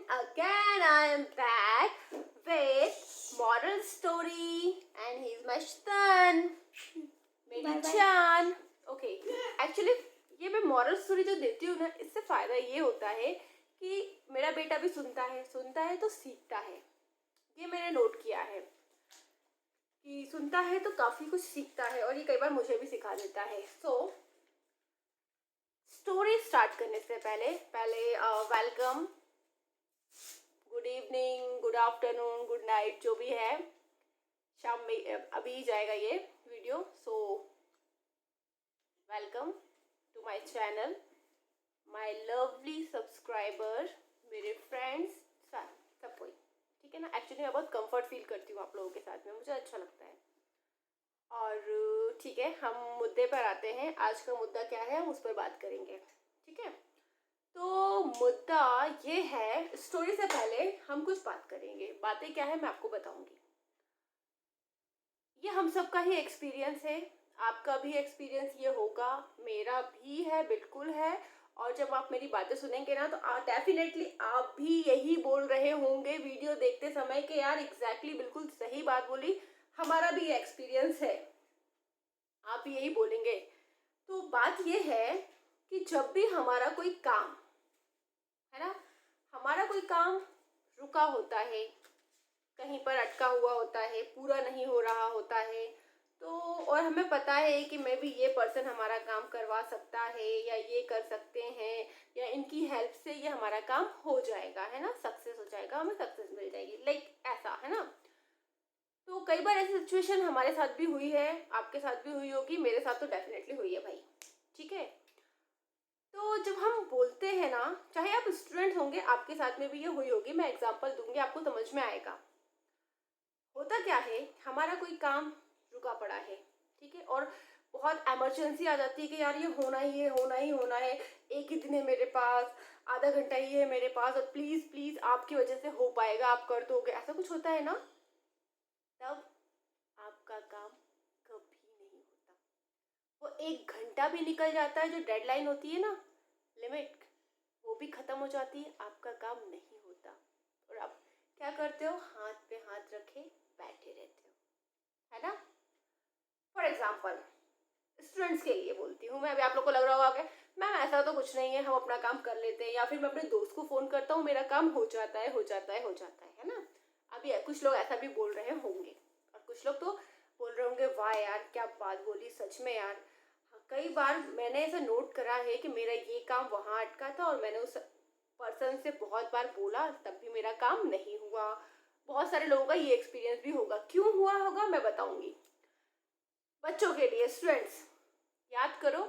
again I am back with moral story and he's my son, मेरी जान. Okay, actually ये मैं moral story जो देती हूँ ना, इससे फ़ायदा ये होता है कि मेरा बेटा भी सुनता है तो सीखता है. ये मैंने नोट किया है कि सुनता है तो काफ़ी कुछ सीखता है और ये कई बार मुझे भी सिखा देता है. सो स्टोरी स्टार्ट करने से पहले welcome, good evening, good afternoon, good night, जो भी है. शाम में अभी जाएगा ये video. So welcome to my channel, my lovely subscriber, मेरे फ्रेंड्स, सब कोई. ठीक है ना. एक्चुअली मैं बहुत कंफर्ट फील करती हूँ आप लोगों के साथ में, मुझे अच्छा लगता है. और ठीक है, हम मुद्दे पर आते हैं. आज का मुद्दा क्या है, हम उस पर बात करेंगे. ठीक है. तो मुद्दा ये है, स्टोरी से पहले हम कुछ बात करेंगे. बातें क्या है मैं आपको बताऊंगी. ये हम सबका ही एक्सपीरियंस है. आपका भी एक्सपीरियंस ये होगा, मेरा भी है, बिल्कुल है. और जब आप मेरी बातें सुनेंगे ना तो डेफिनेटली आप भी यही बोल रहे होंगे वीडियो देखते समय कि यार एग्जैक्टली बिल्कुल सही बात बोली, हमारा भी एक्सपीरियंस है. आप भी यही बोलेंगे. तो बात ये है कि जब भी हमारा कोई काम है ना, हमारा कोई काम रुका होता है, कहीं पर अटका हुआ होता है, पूरा नहीं हो रहा होता है, तो और हमें पता है कि मे बी ये पर्सन हमारा काम करवा सकता है या ये कर सकते हैं या इनकी हेल्प से ये हमारा काम हो जाएगा, है ना, सक्सेस हो जाएगा, हमें सक्सेस मिल जाएगी, लाइक ऐसा, है ना. तो कई बार ऐसी सिचुएशन हमारे साथ भी हुई है, आपके साथ भी हुई होगी, मेरे साथ तो डेफिनेटली हुई है भाई. ठीक है. तो जब हम बोलते हैं ना, चाहे आप स्टूडेंट होंगे, आपके साथ में भी ये हुई होगी, मैं एग्जांपल दूंगी, आपको समझ में आएगा. होता क्या है, हमारा कोई काम रुका पड़ा है, ठीक है, और बहुत इमरजेंसी आ जाती है कि यार ये होना ही है, होना ही होना है, एक ही दिन है मेरे पास, आधा घंटा ही है मेरे पास, और प्लीज़ प्लीज़ आपकी वजह से हो पाएगा, आप कर दोगे, ऐसा कुछ होता है ना. तब आपका काम कभी नहीं होता. वो एक घंटा भी निकल जाता है, जो डेडलाइन होती है ना, लिमिट, वो भी ख़त्म हो जाती है, आपका काम नहीं होता. और आप क्या करते हो, हाथ पे हाथ रखे बैठे रहते हो, है ना. फॉर एग्जाम्पल स्टूडेंट्स के लिए बोलती हूँ मैं. अभी आप लोग को लग रहा होगा कि मैम ऐसा तो कुछ नहीं है, हम अपना काम कर लेते हैं, या फिर मैं अपने दोस्त को फ़ोन करता हूँ, मेरा काम हो जाता है, हो जाता है, हो जाता है ना. अभी कुछ लोग ऐसा भी बोल रहे होंगे और कुछ लोग तो बोल रहे होंगे वाह यार क्या बात बोली, सच में यार. कई बार मैंने ऐसा नोट करा है कि मेरा ये काम वहाँ अटका था और मैंने उस पर्सन से बहुत बार बोला, तब भी मेरा काम नहीं हुआ. बहुत सारे लोगों का ये एक्सपीरियंस भी होगा. क्यों हुआ होगा मैं बताऊंगी. बच्चों के लिए, स्टूडेंट्स, याद करो,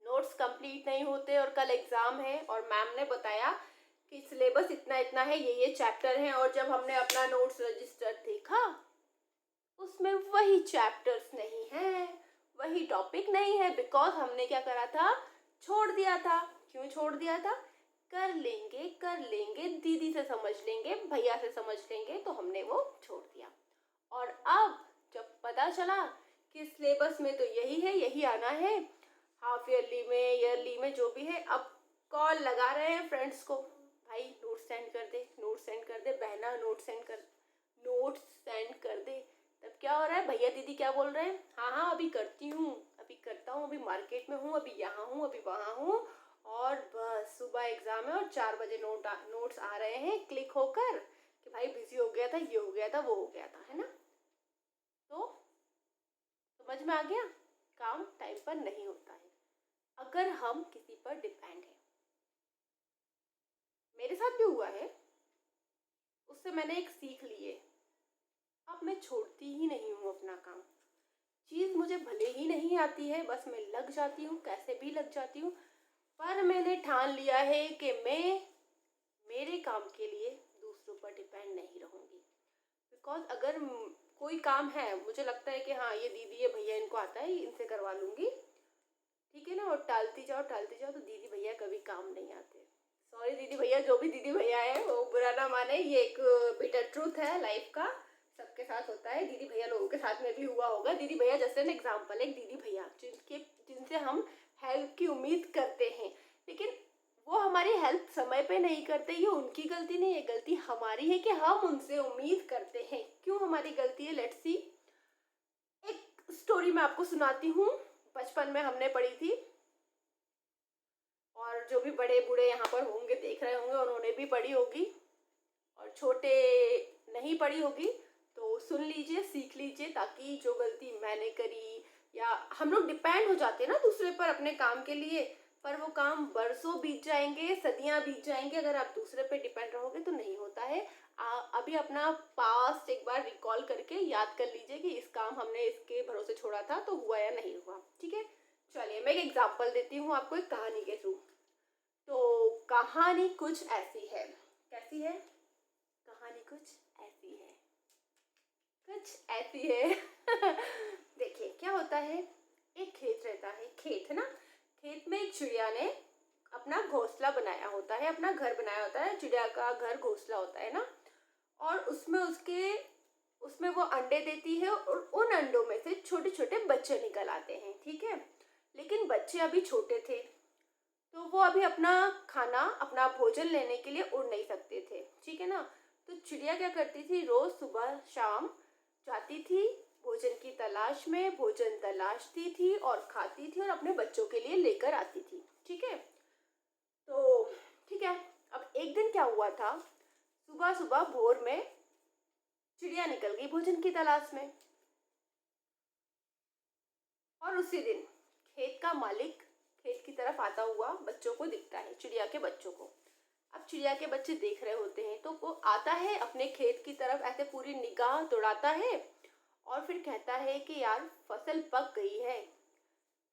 नोट्स कंप्लीट नहीं होते और कल एग्ज़ाम है और मैम ने बताया कि सिलेबस इतना इतना है, ये चैप्टर हैं, और जब हमने अपना नोट्स रजिस्टर देखा उसमें वही चैप्टर्स नहीं है, वही टॉपिक नहीं है, बिकॉज हमने क्या करा था, छोड़ दिया था. क्यों छोड़ दिया था, कर लेंगे, दीदी से समझ लेंगे, भैया से समझ लेंगे, तो हमने वो छोड़ दिया. और अब जब पता चला कि सिलेबस में तो यही है, यही आना है, हाफ ईयरली में, ईयरली में, जो भी है, अब कॉल लगा रहे हैं फ्रेंड्स को, भाई नोट सेंड कर दे, नोट सेंड कर दे, बहना नोट सेंड कर दे. तब क्या हो रहा है, भैया दीदी क्या बोल रहे हैं, हाँ हाँ अभी करती हूँ, अभी करता हूँ, अभी मार्केट में हूँ, अभी यहाँ हूँ, अभी वहाँ हूँ, और बस सुबह एग्ज़ाम है और 4 बजे नोट्स आ रहे हैं क्लिक होकर कि भाई बिजी हो गया था, ये हो गया था, वो हो गया था, है ना. तो समझ में आ गया, काम टाइम पर नहीं होता है अगर हम किसी पर डिपेंड हैं. मेरे साथ भी हुआ है, उससे मैंने एक सीख ली है. अब मैं छोड़ती ही नहीं हूँ अपना काम. चीज़ मुझे भले ही नहीं आती है, बस मैं लग जाती हूँ, कैसे भी लग जाती हूँ, पर मैंने ठान लिया है कि मैं मेरे काम के लिए दूसरों पर डिपेंड नहीं रहूँगी. बिकॉज अगर कोई काम है, मुझे लगता है कि हाँ ये दीदी ये भैया इनको आता है, इनसे करवा लूँगी, ठीक है ना, और टालती जाओ, तो दीदी भैया कभी काम नहीं आते. सॉरी दीदी भैया, जो भी दीदी भैया है वो बुरा ना माने, ये एक बिटर ट्रूथ है लाइफ का, सबके साथ होता है. दीदी भैया लोगों के साथ में भी हुआ होगा. दीदी भैया जैसे एन एग्जाम्पल, एक दीदी भैया जिनसे हम हेल्प की उम्मीद करते हैं, लेकिन वो हमारी हेल्प समय पे नहीं करते, ये उनकी गलती नहीं है, गलती हमारी है कि हम उनसे उम्मीद करते हैं। क्यों हमारी गलती है, लेट्स सी। एक स्टोरी मैं आपको सुनाती हूँ, बचपन में हमने पढ़ी थी, और जो भी बड़े बूढ़े यहाँ पर होंगे, देख रहे होंगे, उन्होंने भी पढ़ी होगी, और छोटे नहीं पढ़ी होगी तो सुन लीजिए, सीख लीजिए, ताकि जो गलती मैंने करी, या हम लोग डिपेंड हो जाते हैं ना दूसरे पर अपने काम के लिए, पर वो काम बरसों बीत जाएंगे, सदियां बीत जाएंगे, अगर आप दूसरे पे डिपेंड रहोगे तो नहीं होता है। अभी अपना पास्ट एक बार रिकॉल करके याद कर लीजिए कि इस काम हमने इसके भरोसे छोड़ा था तो हुआ या नहीं हुआ। ठीक है, चलिए मैं एक एग्जाम्पल देती हूँ आपको एक कहानी के थ्रू। तो कहानी कुछ ऐसी है, कैसी है कहानी, कुछ ऐसी है, कुछ ऐसी है। देखिए क्या होता है, एक खेत रहता है, खेत है ना, खेत में एक चिड़िया ने अपना घोंसला बनाया होता है, अपना घर बनाया होता है, चिड़िया का घर घोंसला होता है ना, और उसमें वो अंडे देती है, और उन अंडों में से छोटे छोटे बच्चे निकल आते हैं। ठीक है, लेकिन बच्चे अभी छोटे थे, तो वो अभी अपना खाना, अपना भोजन लेने के लिए उड़ नहीं सकते थे। ठीक है ना, तो चिड़िया क्या करती थी, रोज सुबह शाम जाती थी भोजन की तलाश में, भोजन तलाशती थी और खाती थी और अपने बच्चों के लिए लेकर आती थी। ठीक है, तो ठीक है, अब एक दिन क्या हुआ था, सुबह सुबह भोर में चिड़िया निकल गई भोजन की तलाश में, और उसी दिन खेत का मालिक खेत की तरफ आता हुआ बच्चों को दिखता है, चिड़िया के बच्चों को। अब चिड़िया के बच्चे देख रहे होते हैं, तो वो आता है अपने खेत की तरफ, ऐसे पूरी निगाह दौड़ाता है, और फिर कहता है कि यार फसल पक गई है,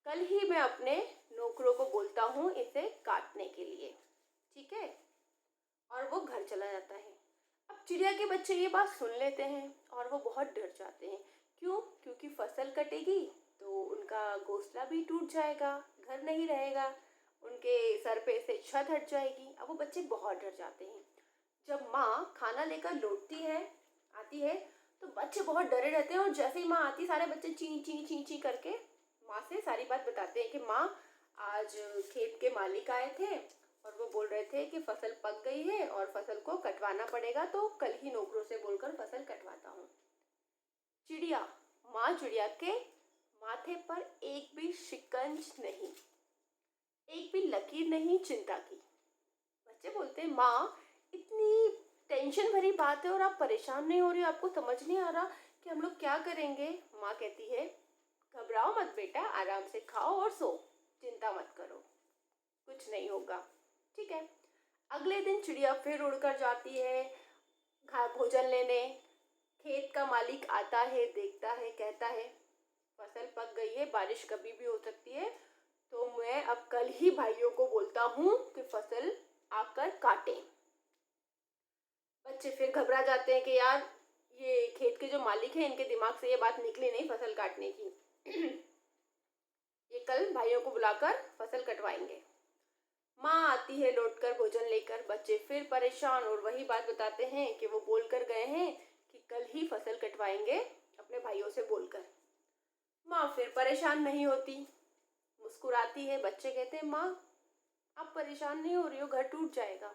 कल ही मैं अपने नौकरों को बोलता हूँ इसे काटने के लिए। ठीक है, और वो घर चला जाता है। अब चिड़िया के बच्चे ये बात सुन लेते हैं और वो बहुत डर जाते हैं। क्यों? क्योंकि फसल कटेगी तो उनका घोंसला भी टूट जाएगा, घर नहीं रहेगा, उनके सर पे से छत हट जाएगी। अब वो बच्चे बहुत डर जाते हैं। जब माँ खाना लेकर लौटती है, आती है, तो बच्चे बहुत डरे रहते हैं, और जैसे ही माँ आती, सारे बच्चे ची ची ची ची करके माँ से सारी बात बताते हैं कि माँ, आज खेत के मालिक आए थे और वो बोल रहे थे कि फसल पक गई है और फसल को कटवाना पड़ेगा, तो कल ही नौकरों से बोलकर फसल कटवाता हूँ। चिड़िया, माँ चिड़िया के माथे पर एक भी शिकंज नहीं, एक भी लकीर नहीं चिंता की। बच्चे बोलते हैं, माँ इतनी टेंशन भरी बात है और आप परेशान नहीं हो रही, आपको समझ नहीं आ रहा कि हम लोग क्या करेंगे। माँ कहती है, घबराओ मत बेटा, आराम से खाओ और सो, चिंता मत करो, कुछ नहीं होगा। ठीक है, अगले दिन चिड़िया फिर उड़कर जाती है भोजन लेने। खेत का मालिक आता है, देखता है, कहता है फसल पक गई है, बारिश कभी भी हो सकती है, तो मैं अब कल ही भाइयों को बोलता हूँ कि फसल आकर काटें। बच्चे फिर घबरा जाते हैं कि यार ये खेत के जो मालिक हैं, इनके दिमाग से ये बात निकली नहीं फसल काटने की। ये कल भाइयों को बुलाकर फसल कटवाएंगे। माँ आती है लौटकर भोजन लेकर, बच्चे फिर परेशान और वही बात बताते हैं कि वो बोल कर गए हैं कि कल ही फसल कटवाएंगे, अपने भाइयों से बोलकर। माँ फिर परेशान नहीं होती, मुस्कुराती है। बच्चे कहते हैं, माँ आप परेशान नहीं हो रही हो, घर टूट जाएगा।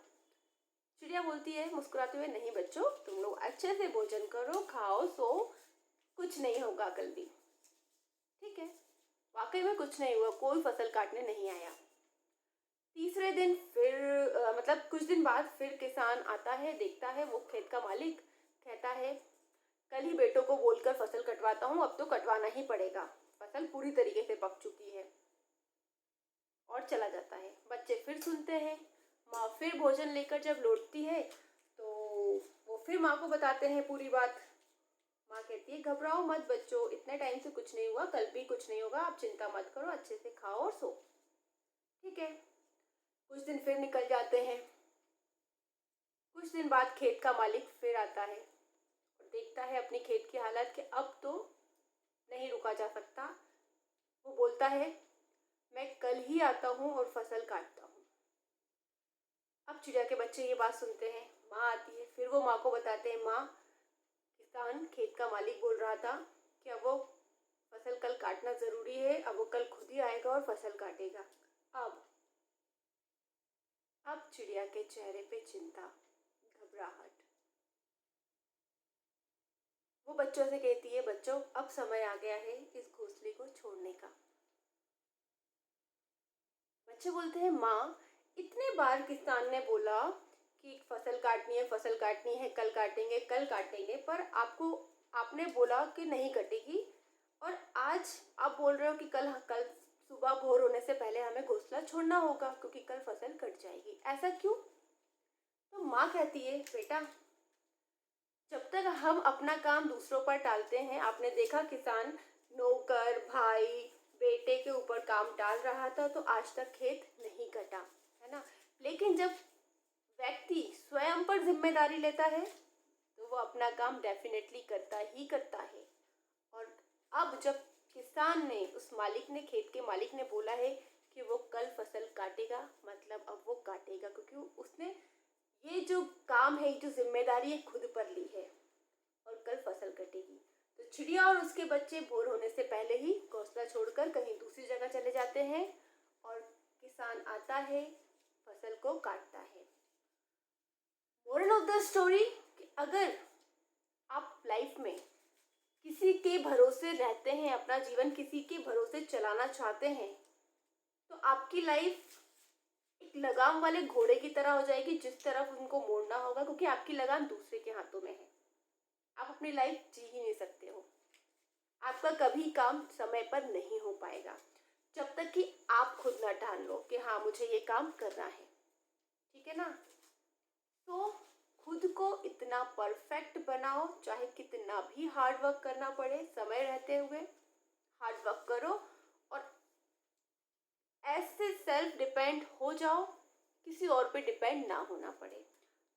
चिड़िया बोलती है मुस्कुराते हुए, नहीं बच्चों, तुम लोग अच्छे से भोजन करो, खाओ, सो, कुछ नहीं होगा कल भी। ठीक है, वाकई में कुछ नहीं हुआ, कोई फसल काटने नहीं आया। तीसरे दिन फिर मतलब कुछ दिन बाद फिर किसान आता है, देखता है, वो खेत का मालिक कहता है, कल ही बेटों को बोलकर फसल कटवाता हूँ, अब तो कटवाना ही पड़ेगा, फसल पूरी तरीके से पक चुकी है, और चला जाता है। बच्चे फिर सुनते हैं। माँ फिर भोजन लेकर जब लौटती है तो वो फिर माँ को बताते हैं पूरी बात। माँ कहती है, घबराओ मत बच्चों, इतने टाइम से कुछ नहीं हुआ, कल भी कुछ नहीं होगा, आप चिंता मत करो, अच्छे से खाओ और सो। ठीक है, कुछ दिन फिर निकल जाते हैं। कुछ दिन बाद खेत का मालिक फिर आता है और देखता है अपनी खेत की हालत कि अब तो नहीं रुका जा सकता। वो बोलता है, मैं कल ही आता हूँ और फसल काटता हूँ। अब चिड़िया के बच्चे ये बात सुनते हैं। माँ आती है, फिर वो माँ को बताते हैं, माँ किसान खेत का मालिक बोल रहा था कि अब वो फसल कल काटना ज़रूरी है, अब वो कल खुद ही आएगा और फसल काटेगा। अब अब चिड़िया के चेहरे पे चिंता, घबराहट। वो बच्चों से कहती है, बच्चों अब समय आ गया है इस घोंसले को छोड़ने का। बच्चे बोलते हैं, माँ इतने बार किसान ने बोला कि फसल काटनी है, कल काटेंगे कल काटेंगे, पर आपने बोला कि नहीं कटेगी, और आज आप बोल रहे हो कि कल कल सुबह भोर होने से पहले हमें घोंसला छोड़ना होगा क्योंकि कल फसल कट जाएगी, ऐसा क्यों? तो माँ कहती है, बेटा जब तक हम अपना काम दूसरों पर टालते हैं, आपने देखा किसान नौकर भाई बेटे के ऊपर काम टाल रहा था तो आज तक खेत नहीं कटा, है ना। लेकिन जब व्यक्ति स्वयं पर जिम्मेदारी लेता है तो वो अपना काम डेफिनेटली करता ही करता है। और अब जब किसान ने खेत के मालिक ने बोला है कि वो कल फसल काटेगा, मतलब अब वो काटेगा क्योंकि उसने ये जो काम है, ये जो जिम्मेदारी है खुद पर ली है, और कल फसल कटेगी। तो चिड़िया और उसके बच्चे भोर होने से पहले ही घोंसला छोड़कर कहीं दूसरी जगह चले जाते हैं और किसान आता है, फसल को काटता है। मोरल ऑफ द स्टोरी कि अगर आप लाइफ में किसी के भरोसे रहते हैं, अपना जीवन किसी के भरोसे चलाना चाहते हैं, तो आपकी लाइफ एक लगाम वाले घोड़े की तरह हो जाएगी, जिस तरफ उनको मोड़ना होगा, क्योंकि आपकी लगाम दूसरे के हाथों में है। आप अपनी लाइफ जी ही नहीं सकते हो। आपका कभी काम समय पर नहीं हो पाएगा जब तक कि आप खुद ना ठान लो कि हाँ मुझे ये काम करना है, ठीक है ना। तो खुद को इतना परफेक्ट बनाओ, चाहे कितना भी हार्ड वर्क करना पड़े, समय रहते हुए हार्ड वर्क करो और ऐसे सेल्फ डिपेंड हो जाओ, किसी और पे डिपेंड ना होना पड़े।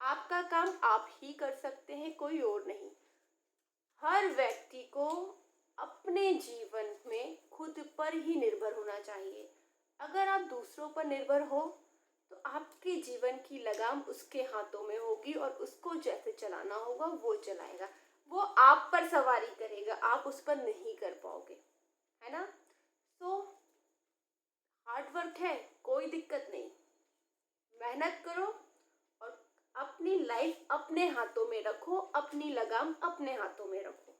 आपका काम आप ही कर सकते हैं, कोई और नहीं। हर व्यक्ति को अपने जीवन में खुद पर ही निर्भर होना चाहिए। अगर आप दूसरों पर निर्भर हो तो आपके जीवन की लगाम उसके हाथों में होगी और उसको जैसे चलाना होगा वो चलाएगा, वो आप पर सवारी करेगा, आप उस पर नहीं कर पाओगे, है ना। तो हार्ड वर्क है, कोई दिक्कत नहीं, मेहनत करो और अपनी लाइफ अपने हाथों में रखो, अपनी लगाम अपने हाथों में रखो।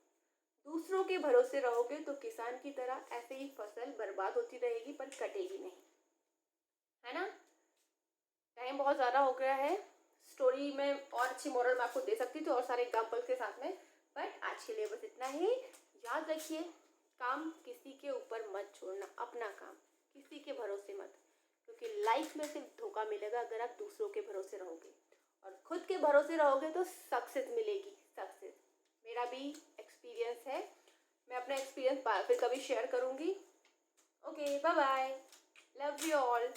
दूसरों के भरोसे रहोगे तो किसान की तरह ऐसे ही फसल बर्बाद होती रहेगी पर कटेगी नहीं, है ना। टाइम बहुत ज़्यादा हो गया है, स्टोरी में और अच्छी मोरल मैं आपको दे सकती थी और सारे एग्जाम्पल्स के साथ में, बट आज के लिए बस इतना ही। याद रखिए, काम किसी के ऊपर मत छोड़ना, अपना काम किसी के भरोसे मत, क्योंकि लाइफ में सिर्फ धोखा मिलेगा अगर आप दूसरों के भरोसे रहोगे, और खुद के भरोसे रहोगे तो सक्सेस मिलेगी, सक्सेस। मेरा भी एक्सपीरियंस है, मैं अपना एक्सपीरियंस फिर कभी शेयर करूँगी। Okay, bye bye, love you all.